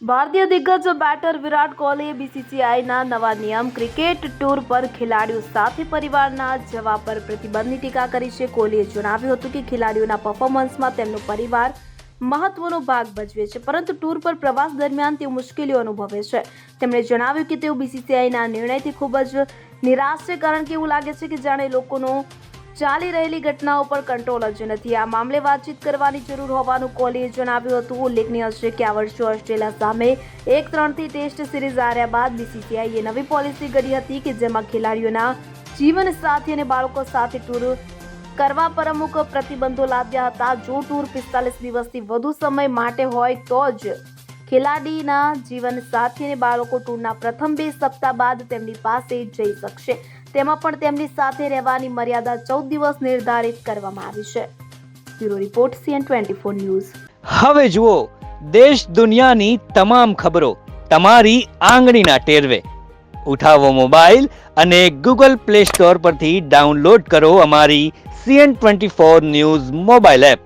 ભારતીય દિગ્ગજ બેટર વિરાટ કોહલીએ બીસીસીઆઈના નવા નિયમ ક્રિકેટ ટૂર પર ખેલાડીઓ સાથે પરિવારના જવા પર પ્રતિબંધની ટીકા કરી છે. કોહલીએ જણાવ્યું હતું કે ખેલાડીઓના પરફોર્મન્સમાં તેમનો પરિવાર મહત્વનો ભાગ ભજવે છે, પરંતુ ટૂર પર પ્રવાસ દરમિયાન તેઓ મુશ્કેલીઓ અનુભવે છે. તેમણે જણાવ્યું કે તેઓ બીસીસીઆઈના નિર્ણયથી ખૂબ જ નિરાશ છે, કારણ કે એવું લાગે છે કે જાણે લોકોનો ચાલી રહેલી ઘટનાઓ પર કંટ્રોલ જ નથી. આ મામલે વાતચીત કરવાની જરૂર હોવાનું કોહલીએ જણાવ્યું હતું. ઉલ્લેખનીય છે કે આ વર્ષે ઓસ્ટ્રેલિયા સામે 1-3 ટેસ્ટ સિરીઝ હાર્યા બાદ બીસીસીઆઈએ નવી પોલિસી ઘડી હતી કે જેમાં ખેલાડીઓના જીવન સાથી અને બાળકો સાથે ટૂર કરવા પર અમુક પ્રતિબંધો લાદ્યા હતા. જો ટૂર 45 દિવસથી વધુ સમય માટે હોય તો જ ખેલાડીના જીવન સાથી અને બાળકો ટૂરના પ્રથમ 2 સપ્તાહ બાદ તેમની પાસે જઈ શકશે. તેમાં પણ તેમની સાથે રહેવાની મર્યાદા 14 દિવસ નિર્ધારિત કરવામાં આવી છે. Bureau report CN24 news. હવે જુઓ દેશ દુનિયાની તમામ ખબરો તમારી આંગળીના ટેરવે. ઉઠાવો મોબાઈલ અને Google Play Store પરથી ડાઉનલોડ કરો અમારી CN24 ન્યૂઝ મોબાઈલ એપ.